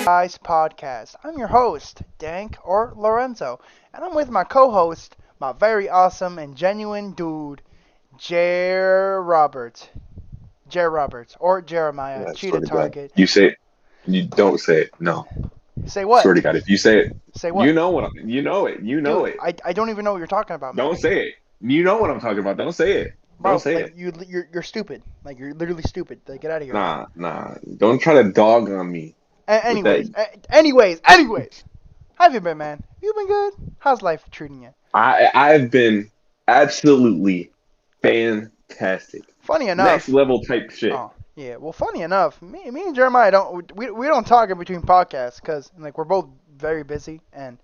Guys podcast. I'm your host, Dank or Lorenzo, and I'm with my co-host, my very awesome and genuine dude, Jer Roberts. Jer Roberts or Jeremiah, Yeah, cheetah swear to God. target. You say it. You don't say it. No. Say Swear what? to God, if you say it, Say you what? know what I'm, you know it. You know Dude, it. I don't even know what you're talking about, man. Don't say it. You know what I'm talking about. Don't say it. Don't Bro, say like it. you're stupid. Like you're literally stupid. Like get out of here, man. Nah. Don't try to dog on me with that. Anyways. How have you been, man? You been good? How's life treating you? I've been absolutely fantastic. Funny Next enough. level type shit. Oh, yeah. Well, funny enough, me and Jeremiah we don't talk in between podcasts because like we're both very busy and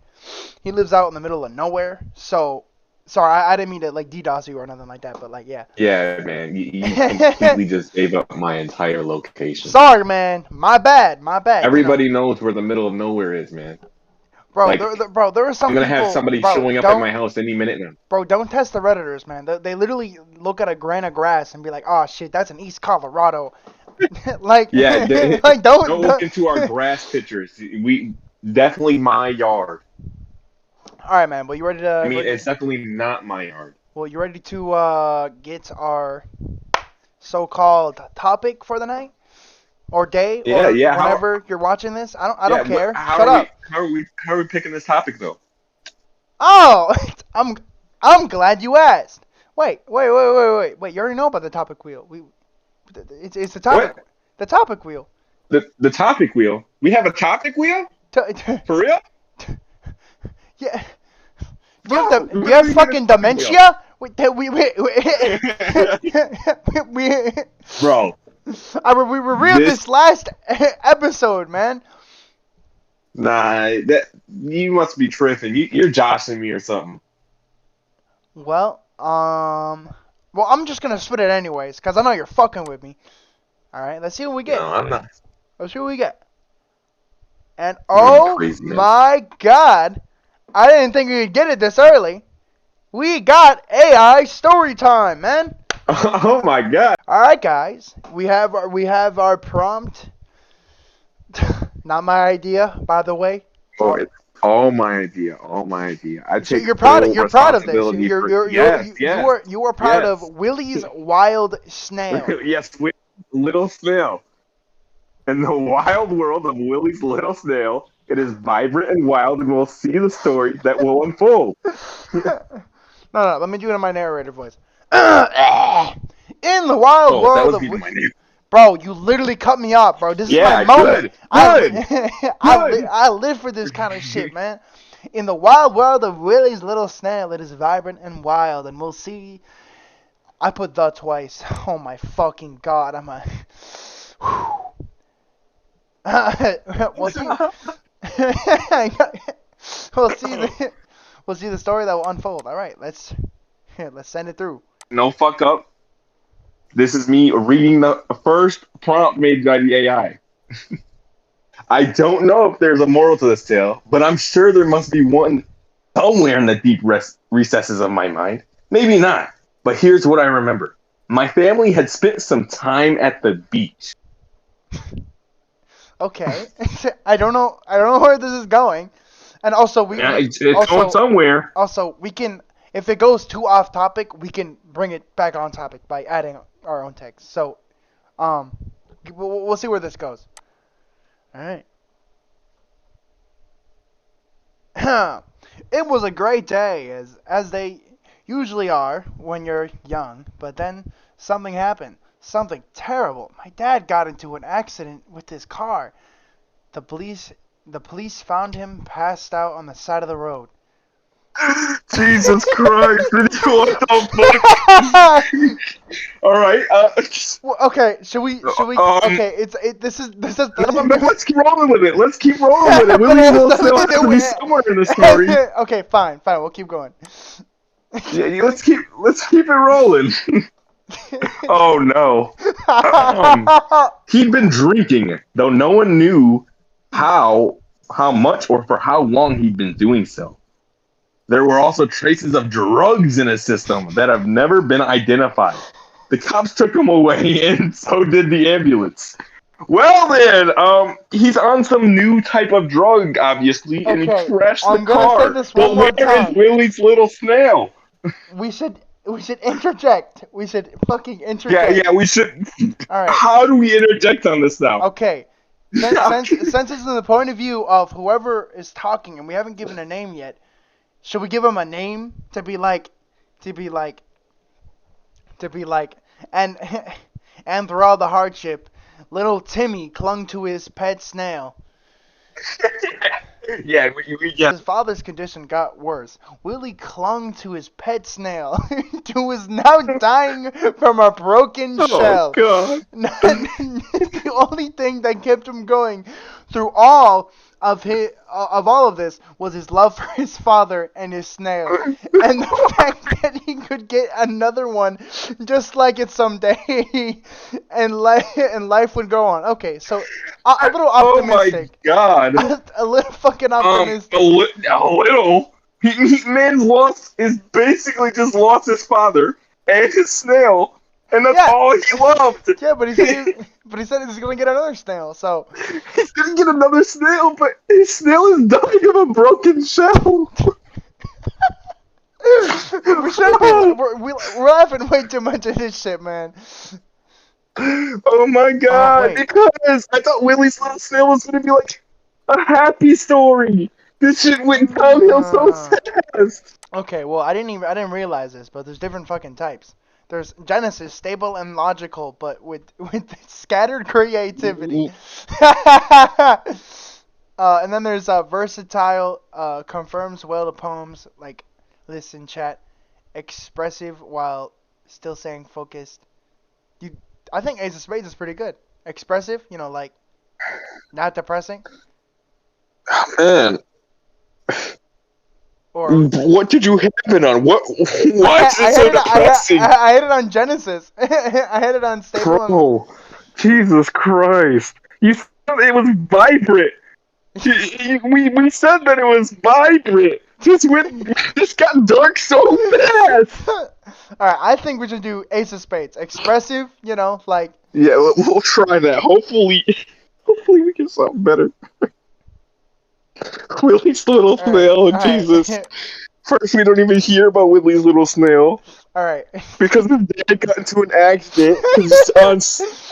he lives out in the middle of nowhere. So sorry, I didn't mean to like DDoS you or nothing like that, but like yeah. Yeah, man. You completely just gave up my entire location. Sorry, man. My bad. Everybody knows where the middle of nowhere is, man. Bro, Like, there are I'm some gonna have people. somebody Bro, showing up at my house any minute now. Bro, don't test the redditors, man. They literally look at a grain of grass and be like, "Oh shit, that's in East Colorado." like, Yeah, like don't look into our grass pictures. We definitely my yard. All right, man. Well, you ready to? I mean, it's definitely not my yard. Well, you ready to get our so-called topic for the night or day Yeah, or yeah. whenever you're watching this? I don't care. How Shut are we? up. How are we picking this topic though? Oh, I'm glad you asked. Wait. You already know about the topic wheel. It's the topic. What? The topic wheel. The topic wheel. We have a topic wheel for real? Yeah. Bro, Do you have fucking dementia? We Bro, we revealed this last episode, man. nah, that you must be tripping. You're joshing me or something. Well, I'm just gonna spit it anyways, cause I know you're fucking with me. All right, let's see what we No, get. I'm not. Let's see what we get. And You're crazy, man. my God, I didn't think we could get it this early. We got AI story time, man. Oh my God. All right, guys, we have our prompt. Not my idea, by the way. Oh, it's all my idea. All my idea. I So take you're proud of this. responsibility for- You are proud of Willy's wild snail. Yes, little snail. In the wild world of Willy's little snail, it is vibrant and wild, and we'll see the story that will unfold. No, let me do it in my narrator voice. In the wild That world was of even my name. Bro, you literally cut me off, bro. This is my moment. Good. I live for this kind of shit, man. In the wild world of Willy's little snail, it is vibrant and wild, and we'll see. I put the twice. Oh my fucking God, I'm a. We'll see. We'll see the story that will unfold. All right, let's send it through. No fuck up. This is me reading the first prompt made by the AI. I don't know if there's a moral to this tale, but I'm sure there must be one somewhere in the deep recesses of my mind. Maybe not, but here's what I remember. My family had spent some time at the beach. Okay, I don't know where this is going, and also It's going somewhere. Also, we can, if it goes too off topic, we can bring it back on topic by adding our own text. So, we'll see where this goes. All right. It was a great day, as they usually are when you're young, but then something happened. Something terrible. My dad got into an accident with his car. The police found him passed out on the side of the road. Jesus Christ! What the fuck? All right. Okay. Should we? Okay. This is. Let's keep rolling with it. Willy will still have to be somewhere in the story. Okay. Fine. We'll keep going. Yeah, let's keep it rolling. Oh no. He'd been drinking, though no one knew how much or for how long he'd been doing so. There were also traces of drugs in his system that have never been identified. The cops took him away, and so did the ambulance. Well then, he's on some new type of drug, obviously, and he Okay, crashed the I'm gonna say car. this one But more where is time. Willie's little snail? We should interject. We should fucking Yeah, interject. yeah, we should. All right. How do we interject on this now? Okay. Since it's in the point of view of whoever is talking, and we haven't given a name yet, should we give him a name to be like, to be like, and and through all the hardship, little Timmy clung to his pet snail. Yeah, we As get. his father's condition got worse, Willie clung to his pet snail, who was now dying from a broken Oh shell. God. The only thing that kept him going through all of all of this was his love for his father and his snail, and the fact that he could get another one just like it someday, and life would go on. Okay, so a little Oh my optimistic. God. A little fucking A, optimistic. a little. Man's lost is basically just lost his father and his snail, and that's Yeah, all he loved. yeah, but he said he's gonna get another snail. So He's gonna get another snail, but his snail is dying of a broken shell. we shouldn't be. We're laughing way too much at this shit, man. Oh my Oh God! wait. Because I thought Willie's little snail was gonna be like a happy story. This shit went downhill so fast. Okay, well I didn't realize this, but there's different fucking types. There's Genesis, stable and logical, but with scattered creativity. And then there's versatile, confirms well the poems, like listen, chat, expressive while still saying focused. You, I think Ace of Spades is pretty good. Expressive, like not depressing, Man, or what did you have it on? What? Why is I it had so it. depressing? I had it on Genesis. I had it on stable and. Bro, Jesus Christ! You said it was vibrant. We said that it was vibrant. This got dark so fast. All right, I think we should do Ace of Spades. Expressive, like. Yeah, we'll try that. Hopefully we get something better. Willie's little All right, snail, all Jesus. right, First, we don't even hear about Willie's little snail all right. because his dad got into an accident. Because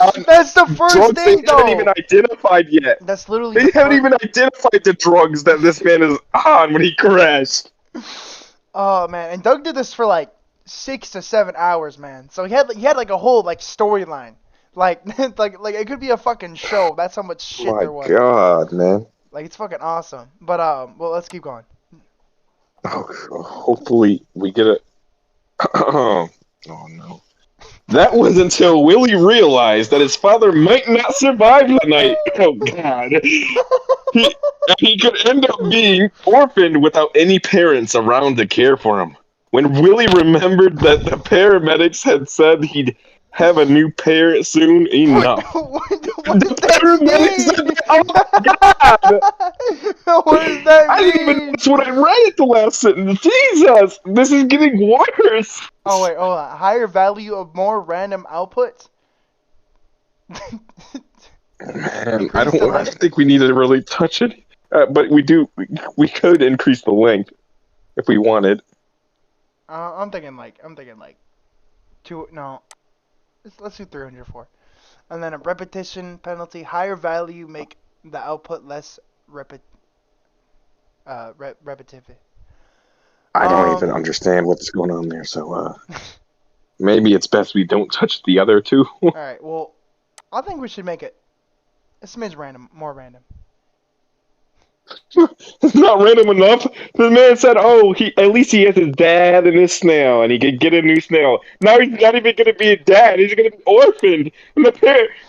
on That's the first drugs they thing, haven't even though. identified yet. That's literally They the haven't first. even identified the drugs that this man is on when he crashed. Oh man, and Doug did this for like 6 to 7 hours, man. So he had like a whole like storyline, like like it could be a fucking show. That's how much shit My there was. God, man. Like it's fucking awesome. But well, let's keep going. Oh, hopefully we get it. Oh no. That was until Willie realized that his father might not survive the night. Oh God. He could end up being orphaned without any parents around to care for him. When Willie remembered that the paramedics had said he'd have a new parent soon, enough. What does The that paramedics said mean? that, oh my God! What does that I didn't even mean? notice what I read at the last sentence. Jesus! This is getting worse! Oh wait, hold on. Higher value of more random outputs. Man, I Increase the don't length. think we need to really touch it. But we could increase the length if we wanted. I'm thinking like two. No, let's do 304. And then a repetition penalty. Higher value make the output less repetitive. I don't Um. even understand what's going on there, so maybe it's best we don't touch the other two. All right. Well, I think we should make it a smidge random, more random. It's not random enough. The man said, "Oh, he at least he has his dad and his snail, and he could get a new snail." Now he's not even going to be a dad; he's going to be orphaned. And the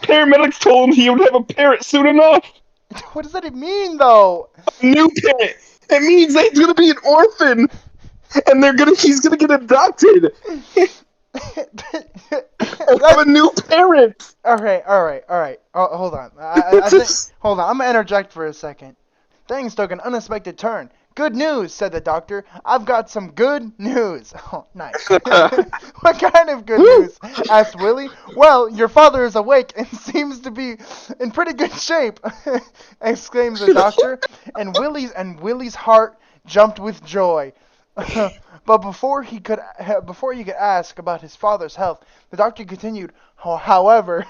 paramedics told him he would have a parent soon enough. What does that mean, though? A new parent. It means that he's going to be an orphan, and he's going to get adopted. Have a new parent. All right. Hold on. I think. Hold on. I'm gonna interject for a second. Things took an unexpected turn. Good news, said the doctor. I've got some good news. Oh, nice. What kind of good Woo! news? Asked Willie. Well, your father is awake and seems to be in pretty good shape, exclaimed the doctor, and Willie's heart jumped with joy. But before you could ask about his father's health, the doctor continued. However,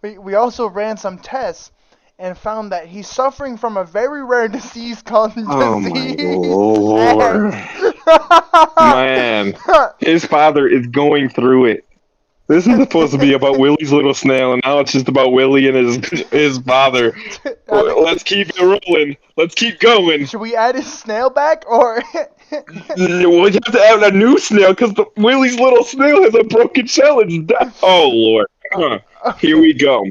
we also ran some tests and found that he's suffering from a very rare disease called Oh my disease lord. X. Man, his father is going through it. This is supposed to be about Willie's little snail, and now it's just about Willie and his father. I think, Let's keep it rolling. Let's keep going. should we add his snail back or? Well, you have to add a new snail because Willie's little snail has a broken shell. Oh lord. Huh. Here Okay. we go.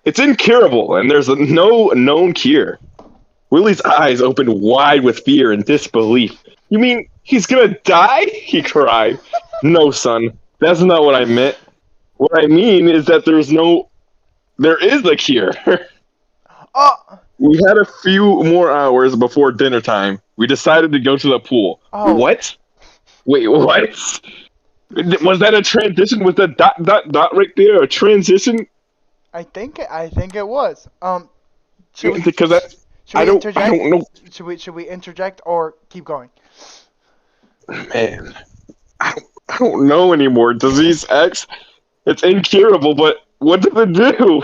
It's incurable, and there's no known cure. Willie's eyes opened wide with fear and disbelief. You mean he's gonna die? He cried. No, son, that's not what I meant. What I mean is that there is a cure. Oh, We had a few more hours before dinner time. We decided to go to the pool. oh, What? Wait, what? Was that a transition? Was that dot right there a transition? I think it was. Should we Because that should we I interject? don't know. Should we interject or keep going? Man, I don't know anymore. Disease X, it's incurable, but what does it do?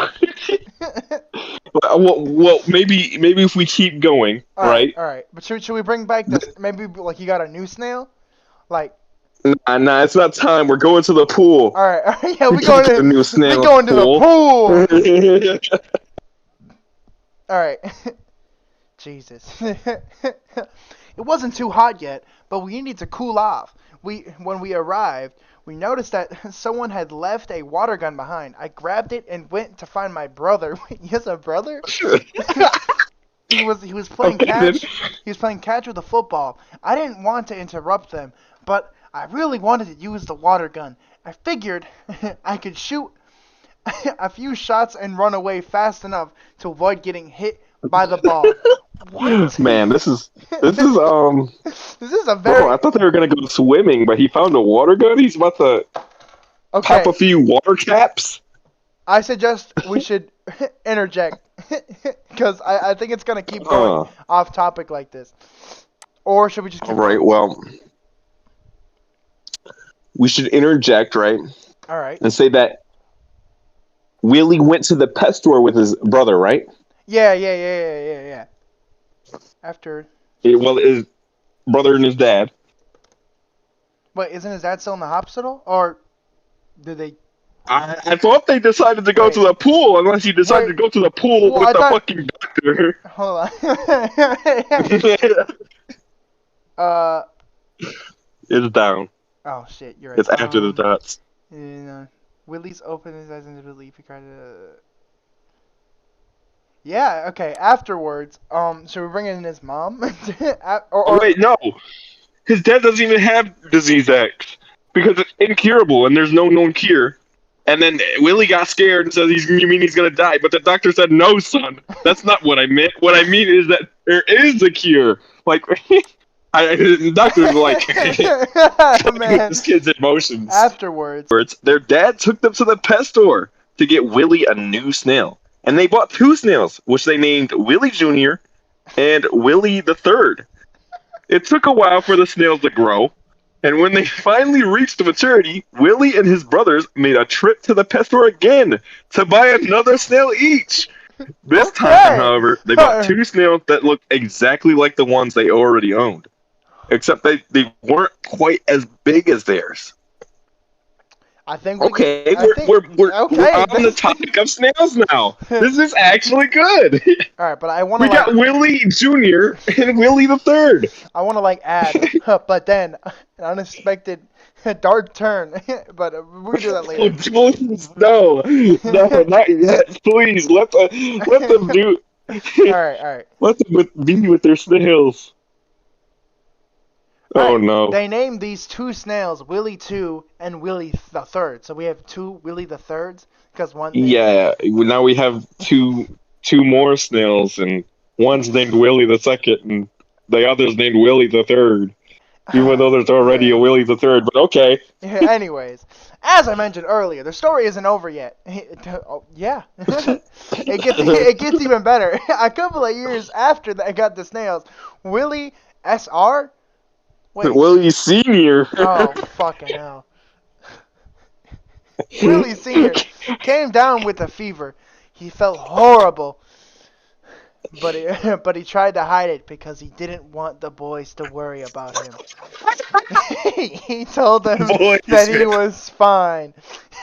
Well, maybe if we keep going, right? All right. But should we bring back this? Maybe like you got a new snail, like. Nah, it's not time. We're going to the pool. All right. All right. Yeah, We we can't going get a new to snail we going to the pool. All right. Jesus. It wasn't too hot yet, but we needed to cool off. When we arrived, we noticed that someone had left a water gun behind. I grabbed it and went to find my brother. Wait, he has a brother? He was playing Okay, then. catch. He was playing catch with a football. I didn't want to interrupt them, but I really wanted to use the water gun. I figured I could shoot a few shots and run away fast enough to avoid getting hit by the ball. What? Man, this is This is a Bro, I very thought they were gonna go swimming, but he found a water gun. He's about to okay. pop a few water caps. I suggest we should interject because I think it's gonna keep going off topic like this. Or should we just All keep right, going? well, we should interject, right, All right. and say that Willie went to the pet store with his brother, right? Yeah. After, Well, his brother and his dad. wait, isn't his dad still in the hospital, or did they? I thought they decided to go to the pool, unless he decided to go to the pool Well, with I the thought- fucking doctor. Hold on. It's down. Oh shit, you're right. It's after the dots. Willie's opened his eyes into relief. He cried. Yeah. Okay. Afterwards, should we bring in his mom? Oh, wait, no. His dad doesn't even have disease X because it's incurable and there's no known cure. And then Willie got scared and said, "You mean he's gonna die?" But the doctor said, "No, son, that's not what I meant. What I mean is that there is a cure." Like, the doctor's like, Man. this kid's emotions. Afterwards, Their dad took them to the pet store to get Willie a new snail, and they bought two snails, which they named Willie Jr. and Willie the Third. It took a while for the snails to grow, and when they finally reached maturity, Willie and his brothers made a trip to the pet store again to buy another snail each. This time, however, they bought two snails that looked exactly like the ones they already owned, except they weren't quite as big as theirs. I think. We're on the topic of snails now. This is actually good. All right, but I want We to. got Willie Jr. and Willie the Third. I want to add, but then an unexpected dark turn. But we can do that later. Oh, please, no, not yet. Please let them do. All right. Let them be with their snails. Oh no. They named these two snails Willie 2 and Willie the Third. So we have two Willie the Thirds because one. Yeah. Now we have two more snails, and one's named Willie the Second, and The other's named Willie the Third, even though there's already a Yeah. Willie the Third. But okay. Yeah, anyways, as I mentioned earlier, the story isn't over yet. Oh, yeah, it gets even better. A couple of years after they got the snails, Willie SR. Wait. Willie Senior. Oh fucking hell. Willie Senior came down with a fever. He felt horrible, but he, but he tried to hide it because he didn't want the boys to worry about him. He told them that Boys. he was fine,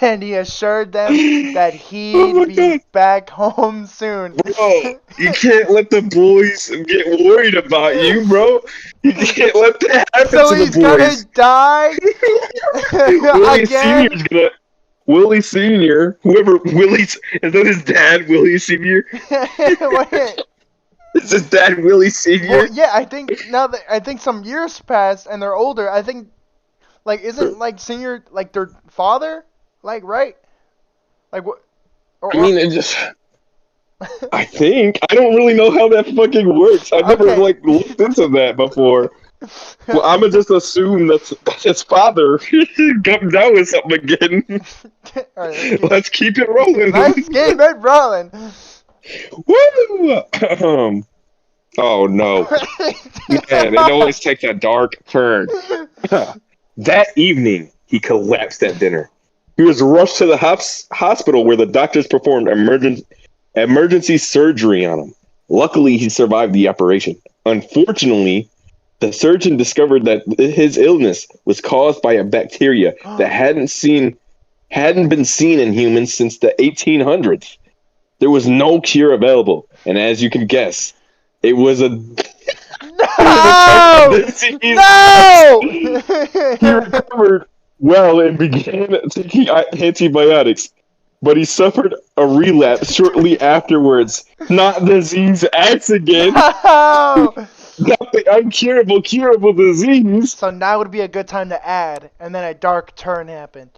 and he assured them that Oh he'd my be god. back home soon. Bro, you can't let the boys get worried about you, bro. You can't let that happen So to the he's gonna boys. die Willie again? Senior's gonna. Willie Senior, whoever Willie's, is that his dad, Willie Senior? Wait. Is his dad Willie Senior? Well, yeah, I think now that I think some years passed and they're older. I think like isn't like Senior like their father, like right? Like what? I mean, it just. I think I don't really know how that fucking works. I've never Okay. like looked into that before. Well, I'm gonna just assume that's his father. Come down with something again. All right, Let's keep it rolling. let's keep it rolling. Woo! Oh no, man! It always takes a dark turn. That evening, he collapsed at dinner. He was rushed to the hospital where the doctors performed emergency surgery on him. Luckily, he survived the operation. Unfortunately, the surgeon discovered that his illness was caused by a bacteria that hadn't been seen in humans since the 1800s. There was no cure available, and as you can guess, it was a No! disease. No! He recovered well and began taking antibiotics, but he suffered a relapse shortly afterwards. Not disease X again. No! Not the uncurable, curable disease. So now would be a good time to add, and then a dark turn happened.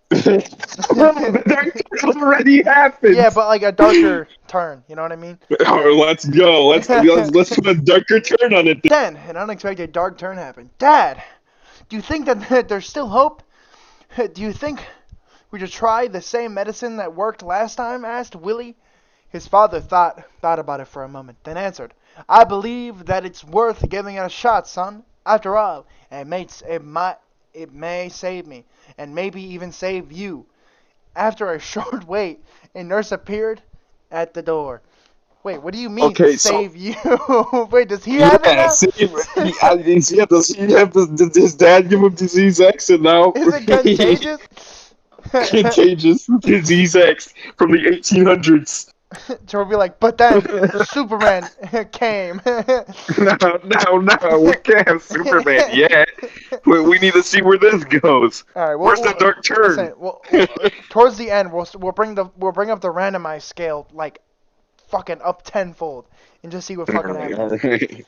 The dark turn already happened. Yeah, but like a darker turn. You know what I mean? Oh, let's go. Let's put a darker turn on it. Then an unexpected dark turn happened. Dad, do you think that there's still hope? Do you think we should try the same medicine that worked last time? Asked Willie. His father thought about it for a moment, then answered, "I believe that it's worth giving it a shot, son. After all, it may save me, and maybe even save you." After a short wait, a nurse appeared at the door. Wait, what do you mean, Okay, save you? Wait, does he have it yeah, now? does he have his dad give him disease X and now Is it contagious? contagious disease X from the 1800s? So we'll be like, but then Superman came. No, we can't have Superman yet. We need to see where this goes. All right, Where's the dark turn? Listen, towards the end, we'll bring up the randomized scale like fucking up tenfold and just see what fucking happens.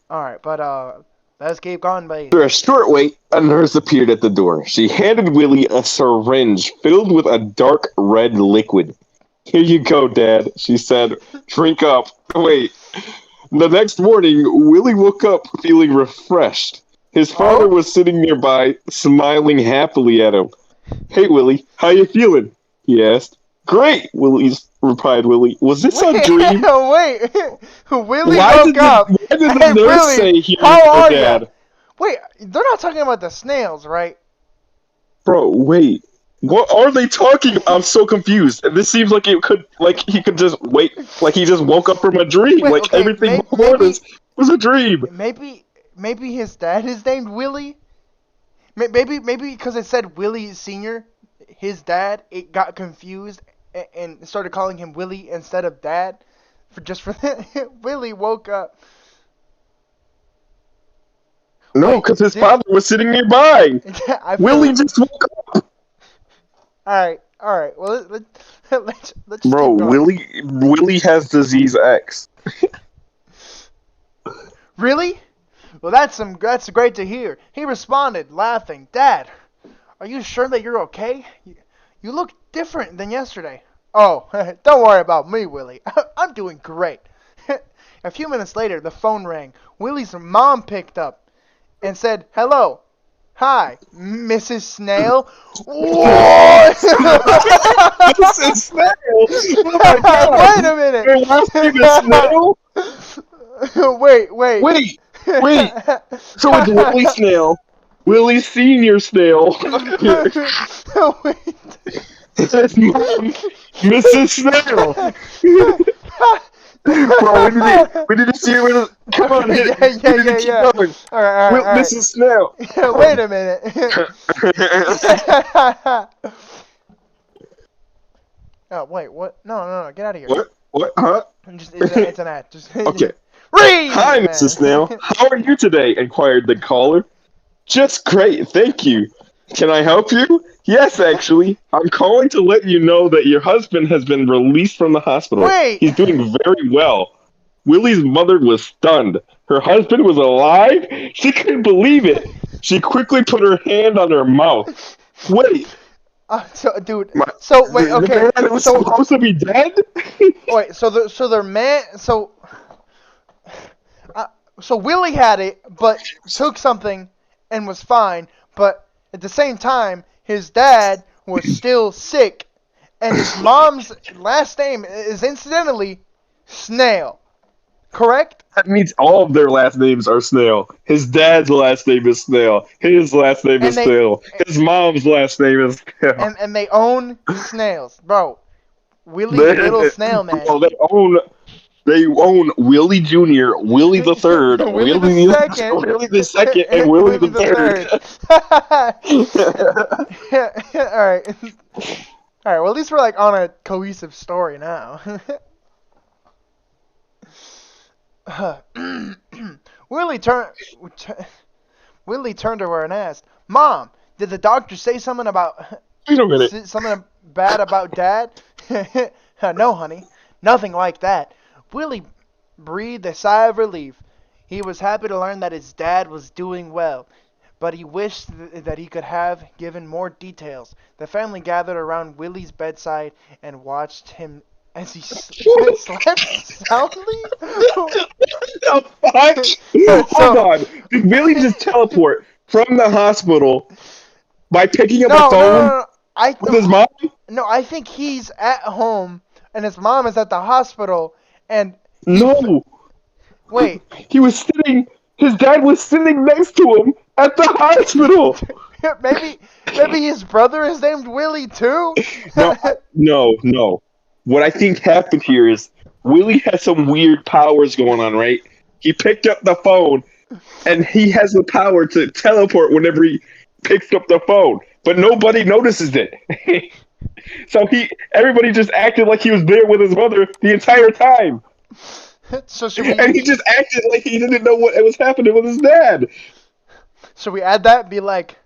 All right, but let's keep going, baby. After a short wait, a nurse appeared at the door. She handed Willie a syringe filled with a dark red liquid. "Here you go, Dad," she said. "Drink up." Wait. The next morning, Willie woke up feeling refreshed. His father was sitting nearby, smiling happily at him. "Hey, Willie, how you feeling?" he asked. "Great," replied Willie. "Was this a dream?" Wait, Willie Why woke did up. Why did the Hey, nurse Willie, say he how was are her dad? ya? Wait, they're not talking about the snails, right? Bro, wait. What are they talking? I'm so confused. And this seems like he could just wait, like he just woke up from a dream. Wait, like okay, everything before this was a dream. Maybe his dad is named Willie. Maybe because it said Willie Senior, his dad, it got confused and started calling him Willie instead of Dad. For Willie woke up. No, because his father was sitting nearby. Willie just woke up. All right. Well, let's Bro, keep going. Willie has disease X. Really? Well, that's great to hear. He responded, laughing, "Dad, are you sure that you're okay? You look different than yesterday." "Oh, don't worry about me, Willie. I'm doing great." A few minutes later, the phone rang. Willie's mom picked up and said, "Hello, hi, Mrs. Snail." What? This is Snail. Oh my god. Wait a minute. Your last name is Snail? Wait. Wait, wait. So it's Willie Snail, Willie Senior Snail, Wait. his mom, Mrs. Snail. Bro, we need to see where the. Come on, Yeah. keep going. All right. Mrs. Snail. Wait a minute. Oh, wait, what? No, get out of here. What? Huh? It's an ad. Just Okay. read, Hi, man. Mrs. Snail. How are you today? Inquired the caller. Just great, thank you. Can I help you? Yes, actually. I'm calling to let you know that your husband has been released from the hospital. Wait. He's doing very well. Willie's mother was stunned. Her husband was alive? She couldn't believe it. She quickly put her hand on her mouth. Wait. Dude. My, Wait. the Okay. man was supposed to be dead? Wait. Their man. So Willie had it, but took something and was fine. But at the same time, his dad was still sick, and his mom's last name is incidentally Snail. Correct? That means all of their last names are Snail. His dad's last name is Snail. His last name is Snail. His mom's last name is Snail. And they own snails, bro. Willie's little snail man. Oh, they own Willie Jr., Willie the Third, Willie the Second, Willie the Second, and Willie the Third. All right. Well, at least we're like on a cohesive story now. Willie turned to her and asked, "Mom, did the doctor say something about something bad about Dad?" "No, honey, nothing like that." Willie breathed a sigh of relief. He was happy to learn that his dad was doing well, but he wished that he could have given more details. The family gathered around Willie's bedside and watched him as he slept soundly. The fuck? Hold on. Did Willie just teleport from the hospital by picking up a phone with his mom? No, I think he's at home and his mom is at the hospital. And no. Wait. His dad was sitting next to him at the hospital. Maybe his brother is named Willie too? No. What I think happened here is Willie has some weird powers going on, right? He picked up the phone and he has the power to teleport whenever he picks up the phone, but nobody notices it. So everybody just acted like he was there with his mother the entire time. And he just acted like he didn't know what was happening with his dad. Should we add that? Be like,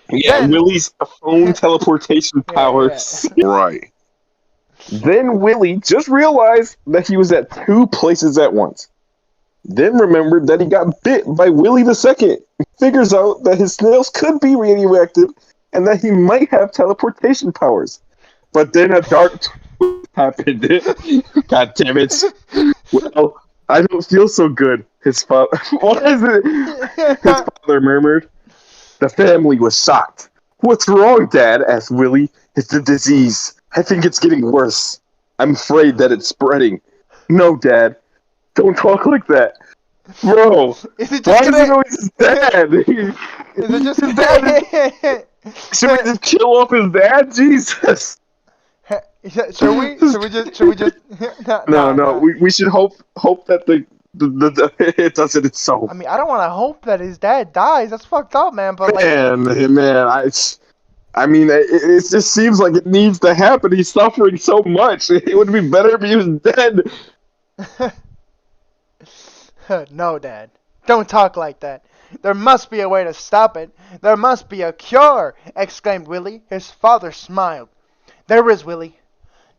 Willie's phone teleportation powers. Yeah. Right. Then Willie just realized that he was at two places at once. Then remembered that he got bit by Willie the Second. Figures out that his snails could be radioactive and that he might have teleportation powers. But then a dark twist happened. God damn it. Well, I don't feel so good. His father... What is it? His father murmured. The family was shocked. What's wrong, Dad? Asked Willie. It's a disease. I think it's getting worse. I'm afraid that it's spreading. No, Dad. Don't talk like that. Bro, why is it always his dad? Is it just his dad? Should we just kill off his dad? Jesus. Should we just... No. We should hope that it doesn't itself. I mean, I don't want to hope that his dad dies. That's fucked up, man. But man, I mean, it just seems like it needs to happen. He's suffering so much. It would be better if he was dead. No, Dad. Don't talk like that. There must be a way to stop it. There must be a cure, exclaimed Willie. His father smiled. There is, Willie.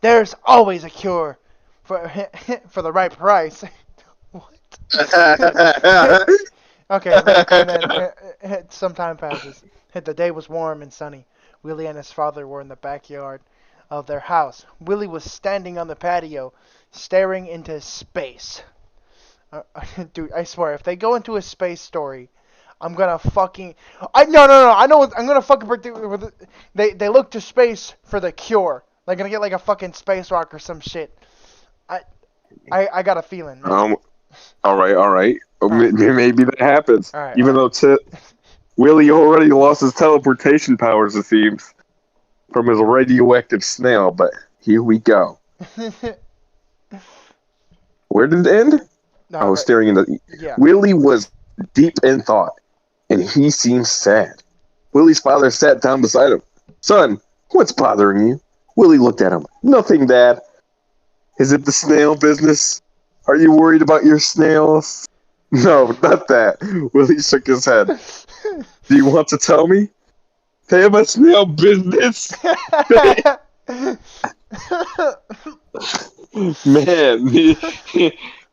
There's always a cure for the right price. What? Okay, and then some time passes. The day was warm and sunny. Willie and his father were in the backyard of their house. Willie was standing on the patio, staring into space. Dude, I swear, if they go into a space story, I'm gonna fucking. No. I know. I'm gonna fucking predict. They look to space for the cure. They're gonna get like a fucking space rock or some shit. I I got a feeling, man. All right, all right. All right, Maybe that happens. all right, all Even though Willie already lost his teleportation powers, it seems, from his radioactive snail. But here we go. right. Where did it end? I No, was staring into. yeah. Willie was deep in thought, and he seemed sad. Willie's father sat down beside him. Son, what's bothering you? Willie looked at him. Nothing, Dad. Is it the snail business? Are you worried about your snails? No, not that. Willie shook his head. Do you want to tell me? They have a snail business? Man, man,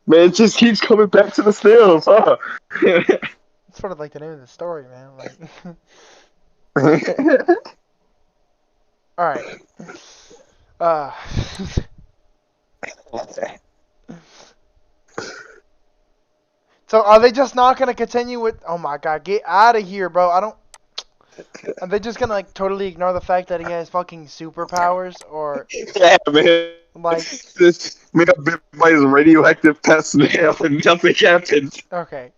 it just keeps coming back to the snails, huh? It's sort of like the name of the story, man. Like, all right. Uh. So are they just not gonna continue with? Oh my god, get out of here, bro! I don't. Are they just gonna like totally ignore the fact that he has fucking superpowers, or Yeah, man. like? Just made up bit by his radioactive pet snail and nothing happened. Okay.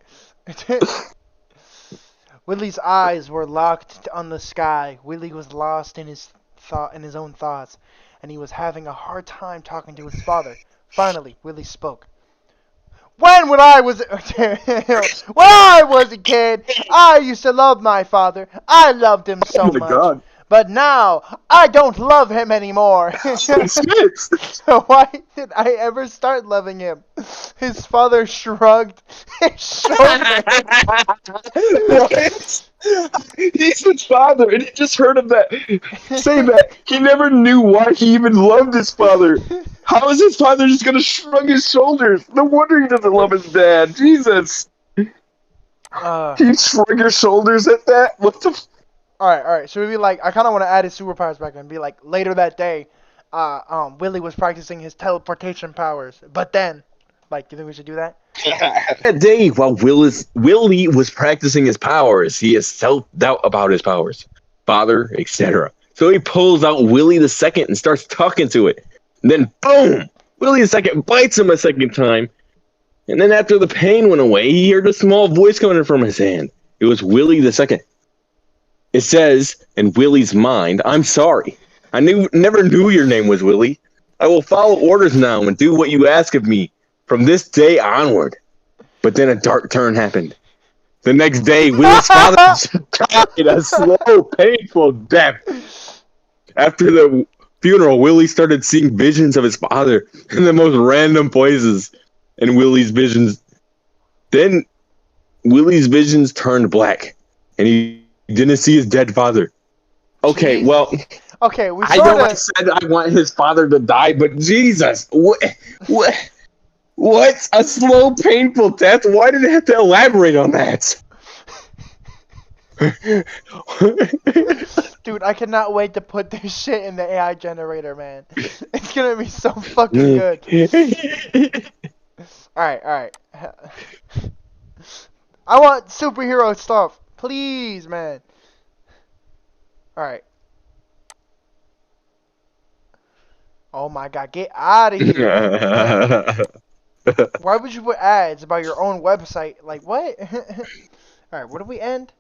Willie's eyes were locked on the sky. Willie was lost in his own thoughts, and he was having a hard time talking to his father. Finally, Willie spoke. When I was a kid, I used to love my father. I loved him so Oh my much. god. But now I don't love him anymore. So why did I ever start loving him? His father shrugged his shoulders. What? He's his father, and he just heard of that. Say that he never knew why he even loved his father. How is his father just gonna shrug his shoulders? No wonder he doesn't love his dad. Jesus. He shrug your shoulders at that? What the? All right. So maybe like I kind of want to add his superpowers back and be like later that day, Willie was practicing his teleportation powers. But then, like, do you think we should do that? That day, while Willie was practicing his powers, he has self-doubt about his powers, father, etc. So he pulls out Willie the Second and starts talking to it. And then, boom! Willie the Second bites him a second time. And then after the pain went away, he heard a small voice coming from his hand. It was Willie the Second. It says, in Willie's mind, I'm sorry. I never knew your name was Willie. I will follow orders now and do what you ask of me from this day onward. But then a dark turn happened. The next day, Willie's father died a slow, painful death. After the funeral, Willie started seeing visions of his father in the most random places. And Willie's visions... Then Willie's visions turned black. And he didn't see his dead father. Okay, well... Okay, we I sort know I of... said I want his father to die, but Jesus, what a slow, painful death. Why did they have to elaborate on that? Dude, I cannot wait to put this shit in the AI generator, man. It's gonna be so fucking good. Alright. I want superhero stuff. Please, man. Alright. Oh my god, get out of here. Why would you put ads about your own website? Like, what? Alright, where do we end?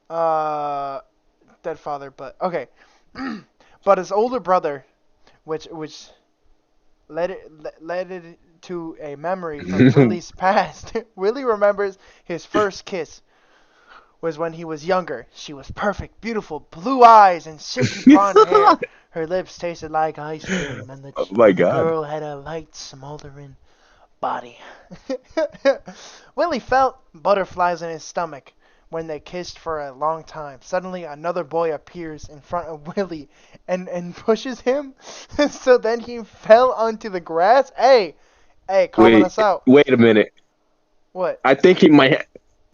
Dead father, but... Okay. But his older brother, which led it to a memory from Willie's past. Willie remembers his first kiss was when he was younger. She was perfect, beautiful, blue eyes and silky blonde hair. Her lips tasted like ice cream, and the, Oh my the God. girl had a light, smoldering body. Willie felt butterflies in his stomach when they kissed for a long time. Suddenly, another boy appears in front of Willie and pushes him. So then he fell onto the grass. Hey, calling us out. Wait a minute. What? I think he might.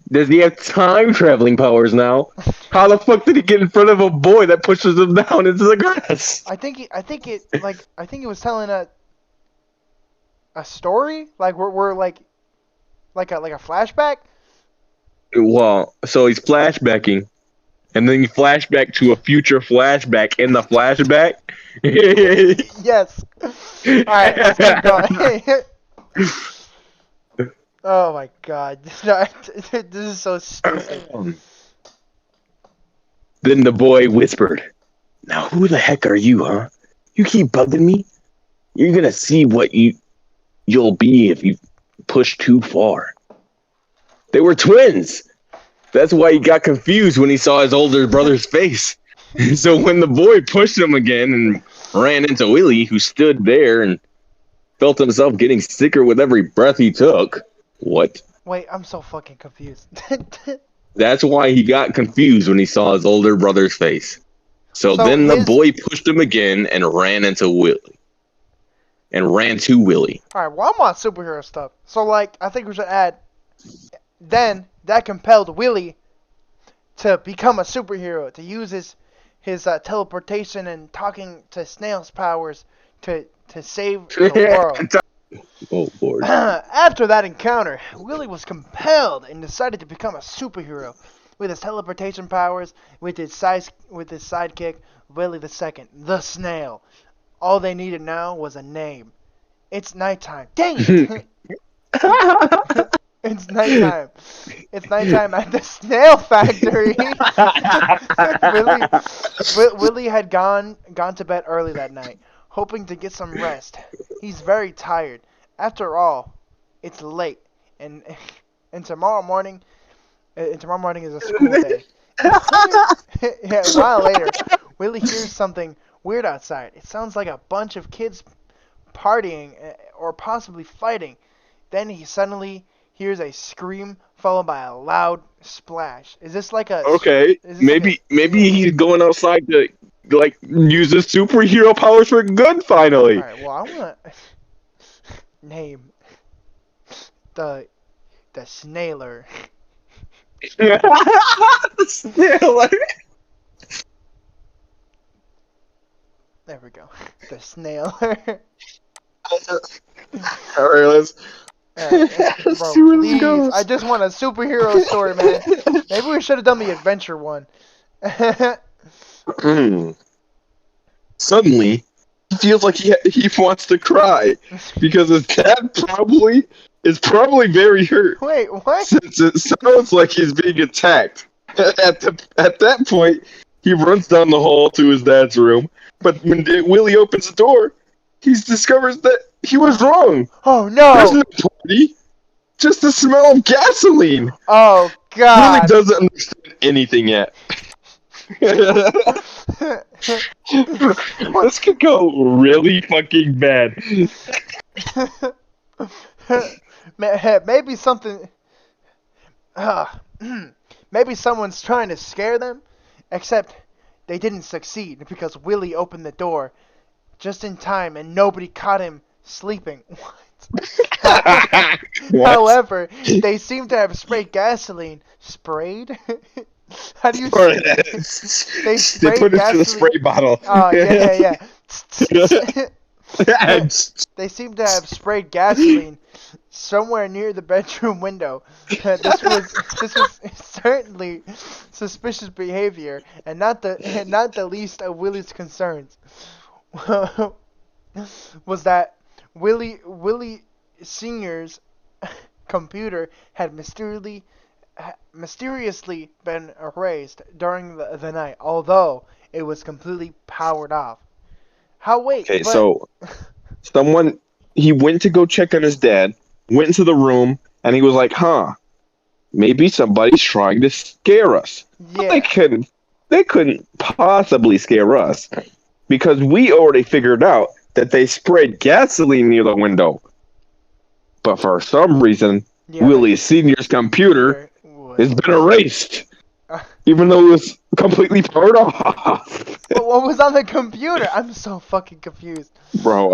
Does he have time traveling powers now? How the fuck did he get in front of a boy that pushes him down into the grass? I think it was telling a story. Like we're like Like a flashback? Well, so he's flashbacking, and then you flashback to a future flashback in the flashback. Yes. Alright, let's keep going. Oh my god. This is so stupid. Then the boy whispered, "Now who the heck are you, huh? You keep bugging me? You're gonna see what you'll be if you push too far." They were twins. That's why he got confused when he saw his older brother's face. So when the boy pushed him again and ran into Willie, who stood there and felt himself getting sicker with every breath he took. What? Wait, I'm so fucking confused. That's why he got confused when he saw his older brother's face. So then the boy pushed him again and ran into Willie. And ran to Willie. Alright, well, I'm on superhero stuff. So, like, I think we should add... Then, that compelled Willie to become a superhero. To use his teleportation and talking to Snail's powers to save the world. Oh, Lord. After that encounter, Willie was compelled and decided to become a superhero. With his teleportation powers, with his sidekick, Willie the Second, the Snail. All they needed now was a name. It's nighttime. Dang it! It's nighttime. It's nighttime at the snail factory. Willie had gone to bed early that night, hoping to get some rest. He's very tired. After all, it's late, and tomorrow morning is a school day. Yeah, a while later, Willie hears something weird outside. It sounds like a bunch of kids partying or possibly fighting. Then he suddenly hears a scream followed by a loud splash. Is this like a... Okay, maybe he's going outside to like use his superhero powers for good finally. Alright, well, I want to name the Snailer. The Snailer. There we go. The Snailer. Alright, let's Bro, see where this please, goes. I just want a superhero story, man. Maybe we should have done the adventure one. Suddenly, he feels like he wants to cry because his dad is probably very hurt. Wait, what? Since it sounds like he's being attacked. At that point, he runs down the hall to his dad's room. But when Willie opens the door, he discovers that he was wrong. Oh no! There's no party, just the smell of gasoline. Oh god! Willie doesn't understand anything yet. This could go really fucking bad. Maybe something. Maybe someone's trying to scare them, except they didn't succeed because Willie opened the door just in time and nobody caught him sleeping. What? However, they seem to have sprayed gasoline. Sprayed? How do you say it? They put it to the spray bottle. Oh, yeah. They seem to have sprayed gasoline somewhere near the bedroom window. This was certainly suspicious behavior, and not the least of Willie's concerns. Was that Willie Sr.'s computer had mysteriously been erased during the night, although it was completely powered off. Okay, so he went to go check on his dad, went into the room, and he was like, maybe somebody's trying to scare us. Yeah. They couldn't possibly scare us, because we already figured out that they sprayed gasoline near the window. But for some reason, Willie Sr.'s computer has been erased, even though it was completely powered off. But what was on the computer? I'm so fucking confused. Bro,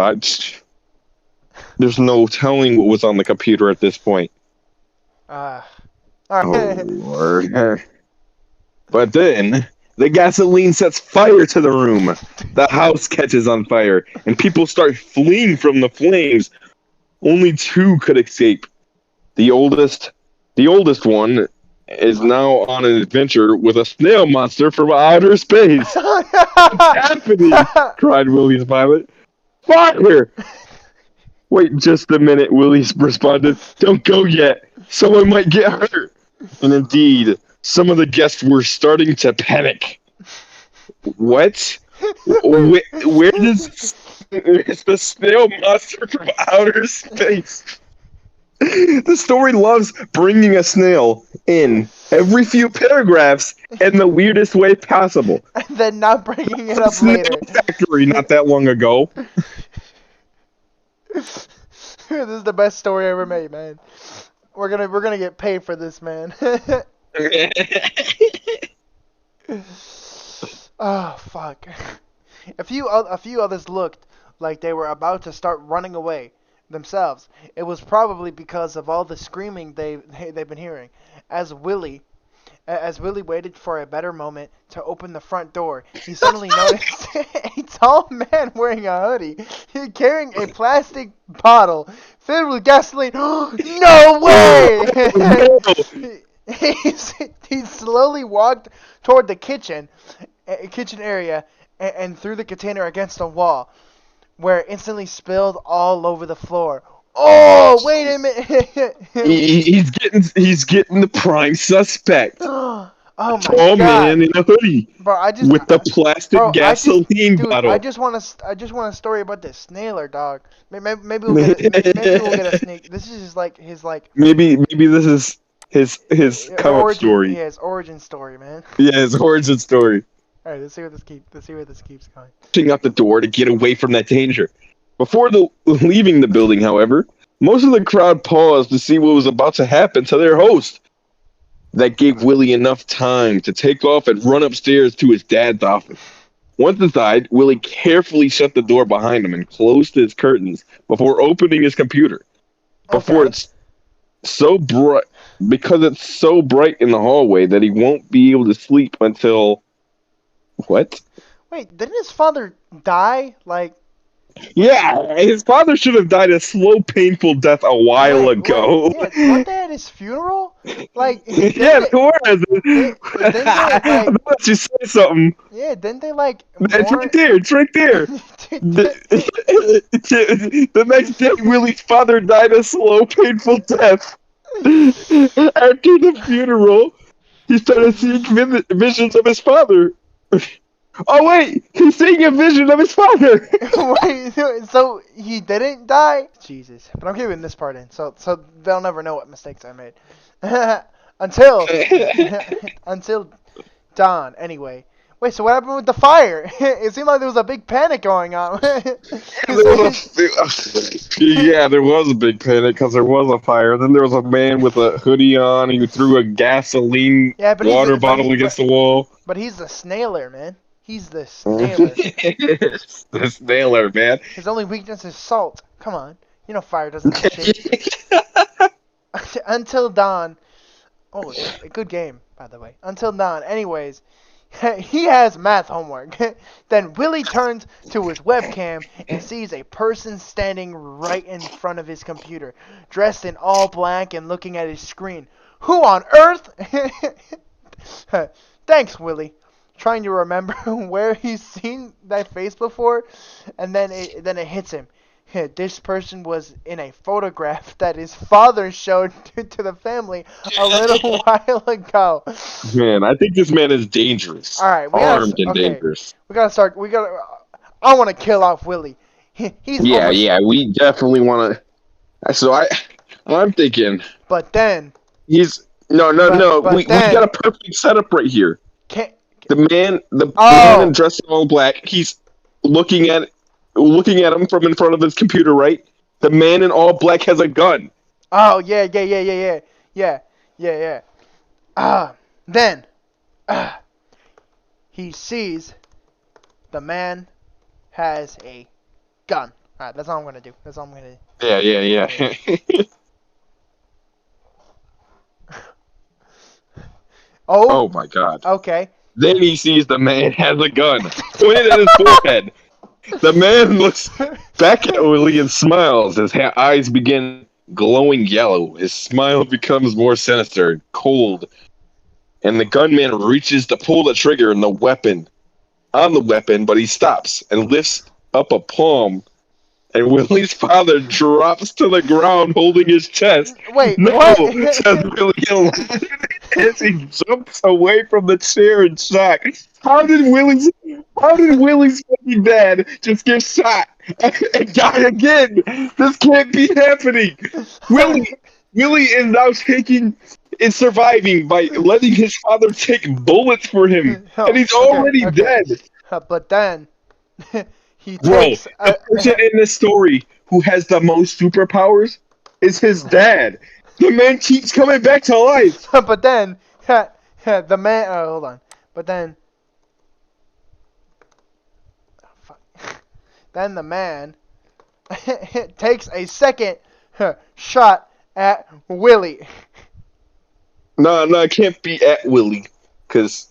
there's no telling what was on the computer at this point. Alright. Oh, Lord. But then, the gasoline sets fire to the room. The house catches on fire, and people start fleeing from the flames. Only two could escape. The oldest one is now on an adventure with a snail monster from outer space. What's happening? Cried Willie's pilot. Fire! Wait just a minute, Willie responded. Don't go yet. Someone might get hurt. And indeed, some of the guests were starting to panic. What? Where is the snail monster from outer space? The story loves bringing a snail in every few paragraphs in the weirdest way possible. And then not bringing it up Snail later. Factory not that long ago. This is the best story ever made, man. We're gonna get paid for this, man. Oh fuck. A few others looked like they were about to start running away themselves. It was probably because of all the screaming they've been hearing. As Willie waited for a better moment to open the front door, he suddenly noticed a tall man wearing a hoodie, carrying a plastic bottle filled with gasoline. No way! He slowly walked toward the kitchen area and threw the container against the wall, where it instantly spilled all over the floor. Oh, wait a minute! he's getting the prime suspect. Oh my Tall god! man in a hoodie Bro, with the plastic gasoline bottle. I just want a story about this snailer, dog. Maybe we'll get a sneak. This is just like his Maybe this is his come up story. Yeah, his origin story, man. Yeah, his origin story. All right, let's see where this keeps going. Pushing out the door to get away from that danger. Before leaving the building, however, most of the crowd paused to see what was about to happen to their host. That gave Willie enough time to take off and run upstairs to his dad's office. Once inside, Willie carefully shut the door behind him and closed his curtains before opening his computer. It's so bright in the hallway that he won't be able to sleep until... What? Wait, didn't his father die? Yeah, his father should have died a slow, painful death a while ago. Weren't they at his funeral? Yeah, they were. I'll let you say something. Yeah, didn't they It's right there. It's right there. The next day, Willie's father died a slow, painful death. After the funeral, he started seeing visions of his father. Oh wait, he's seeing a vision of his father. Wait, so he didn't die? Jesus, but I'm keeping this part in, so they'll never know what mistakes I made. until dawn. Anyway, wait. So what happened with the fire? It seemed like there was a big panic going on. There was a big panic because there was a fire. Then there was a man with a hoodie on. He threw a gasoline water bottle against the wall. But he's the snailer, man. He's the snailer. The snailer, man. His only weakness is salt. Come on. You know fire doesn't have shit. Until dawn. Oh, a good game, by the way. Until dawn. Anyways, he has math homework. Then Willie turns to his webcam and sees a person standing right in front of his computer, dressed in all black and looking at his screen. Who on earth? Thanks, Willie. Trying to remember where he's seen that face before, and then it hits him. This person was in a photograph that his father showed to the family a little while ago. Man, I think this man is dangerous. All right, armed and dangerous. We gotta start. I want to kill off Willie. We definitely want to. So I'm thinking. But then. He's no. We got a perfect setup right here. The man dressed in all black. He's looking at him from in front of his computer, right? The man in all black has a gun. Oh yeah. Then he sees the man has a gun. All right, that's all I'm gonna do. Yeah. Oh my God. Okay. Then he sees the man has a gun pointed at his forehead. The man looks back at Willie and smiles as eyes begin glowing yellow. His smile becomes more sinister and cold, and the gunman reaches to pull the trigger on the weapon, but he stops and lifts up a palm, and Willie's father drops to the ground holding his chest. Wait, No, what? says Willie alone as he jumps away from the chair in shock. How did Willie's fucking dad just get shot and die again? This can't be happening. Willie Willie is surviving by letting his father take bullets for him, and he's Okay, already okay. dead. But then he Bro, takes the person in this story who has the most superpowers is his dad. The man keeps coming back to life. but then the man. Hold on. But then. Fuck. Then the man takes a second shot at Willie. No, it can't be at Willie, because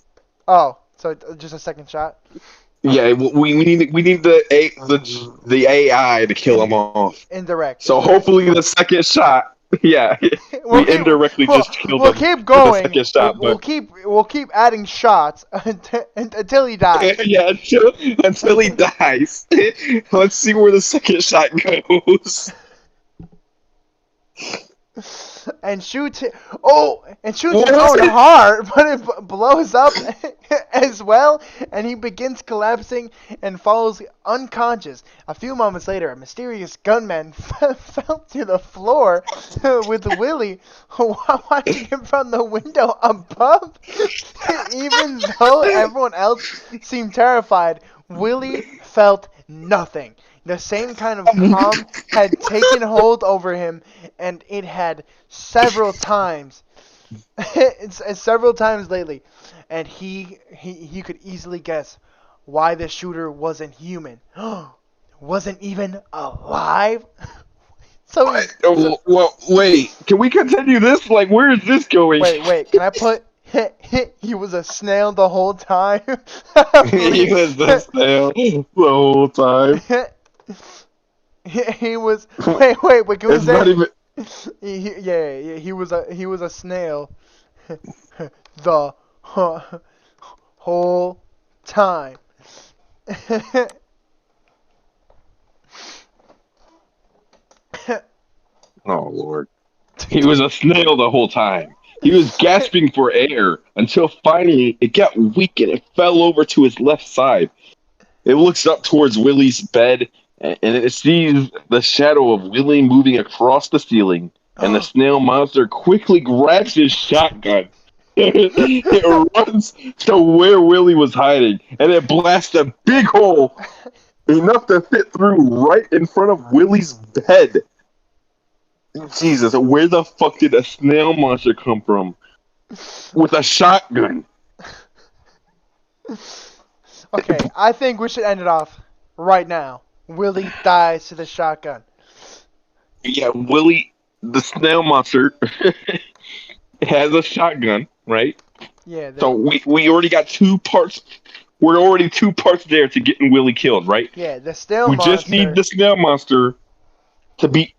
Oh, so just a second shot. yeah, we need the AI to kill him off. Indirect. So hopefully the second shot, yeah, we indirectly just killed we'll him keep with the going. second shot. We'll But keep adding shots until he dies. yeah, until he dies. Let's see where the second shot goes. And shoots it. Oh, and shoots his What? own heart, but it blows up as well, and he begins collapsing and falls unconscious. A few moments later, a mysterious gunman fell to the floor with Willie watching him from the window above. Even though everyone else seemed terrified, Willie felt nothing. The same kind of calm had taken hold over him, and it had several times, several times lately, and he could easily guess why the shooter wasn't human, wasn't even alive. So Well, wait. Can we continue this? Like, where is this going? wait, can I put? He was a snail the whole time. He was the snail the whole time. He was. Wait. Can we It's say? not even. Yeah. He was a snail. The whole time. Oh Lord. He was a snail the whole time. He was gasping for air until finally it got weak and it fell over to his left side. It looks up towards Willie's bed and it sees the shadow of Willie moving across the ceiling. And the snail monster quickly grabs his shotgun. It runs to where Willie was hiding and it blasts a big hole enough to fit through right in front of Willie's bed. Jesus, where the fuck did a snail monster come from? With a shotgun. Okay, I think we should end it off right now. Willie dies to the shotgun. Yeah, Willie, the snail monster, has a shotgun, right? Yeah. So we already got 2 parts. We're already 2 parts there to getting Willie killed, right? Yeah, the snail We monster. just need the snail monster to be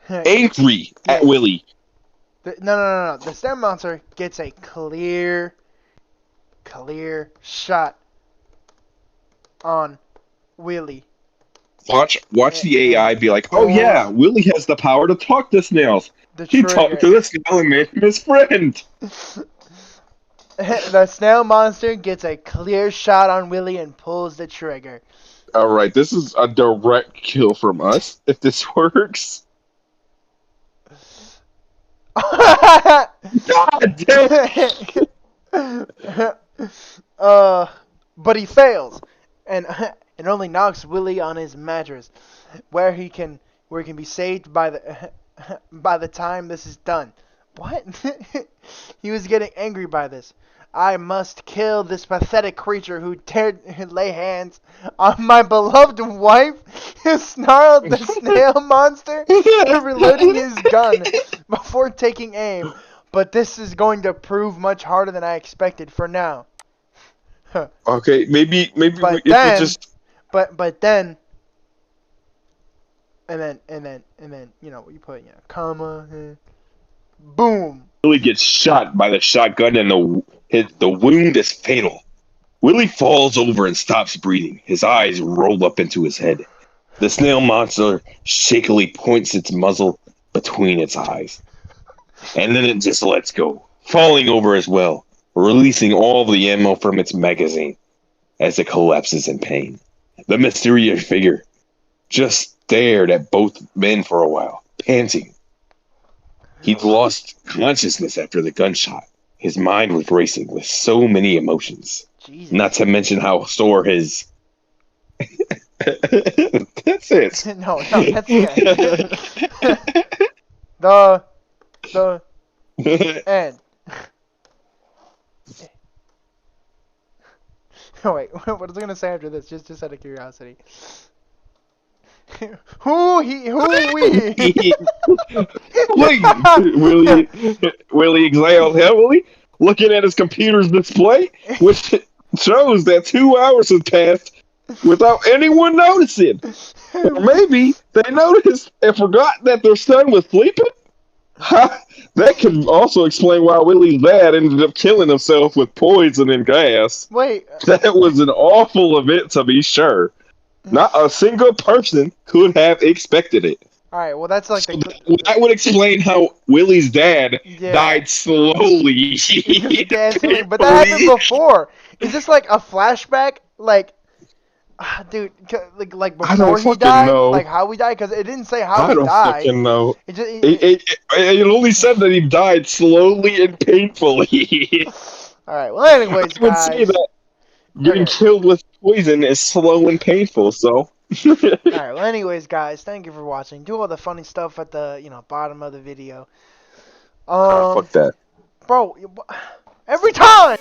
angry at Willie. No. The snail monster gets a clear shot on Willie. Watch the AI be like, oh yeah, Willie has the power to talk to snails. He talked to the snail and made him his friend. The snail monster gets a clear shot on Willie and pulls the trigger. Alright, this is a direct kill from us, if this works. God damn. But he fails, and only knocks Willie on his mattress, where he can be saved by the time this is done. What? He was getting angry by this. I must kill this pathetic creature who dared lay hands on my beloved wife, snarled the snail monster, reloading his gun before taking aim. But this is going to prove much harder than I expected for now. Okay, maybe But if we just... But then and then you put comma, boom. Willie gets shot by the shotgun, and the wound is fatal. Willie falls over and stops breathing. His eyes roll up into his head. The snail monster shakily points its muzzle between its eyes. And then it just lets go, falling over as well, releasing all the ammo from its magazine as it collapses in pain. The mysterious figure just stared at both men for a while, panting. He'd lost consciousness after the gunshot. His mind was racing with so many emotions. Jesus. Not to mention how sore his... That's it. No, that's it. The end. Oh wait, what was I gonna say after this? Just out of curiosity. Who we? Willie exhaled heavily, looking at his computer's display, which shows that 2 hours had passed without anyone noticing. Or maybe they noticed and forgot that their son was sleeping? That could also explain why Willie's dad ended up killing himself with poison and gas. Wait. That was an awful event, to be sure. Not a single person could have expected it. Alright, well that's like that would explain how Willie's dad died slowly. But that happened before. Is this like a flashback? Like, dude, like before he died? Know. Like how he died? Because it didn't say how I he don't died. fucking know. It only said that he died slowly and painfully. Alright, well anyways, I would guys. say that getting killed with poison is slow and painful, so... Alright, well anyways, guys, thank you for watching. Do all the funny stuff at the, bottom of the video. Fuck that. Bro, every time!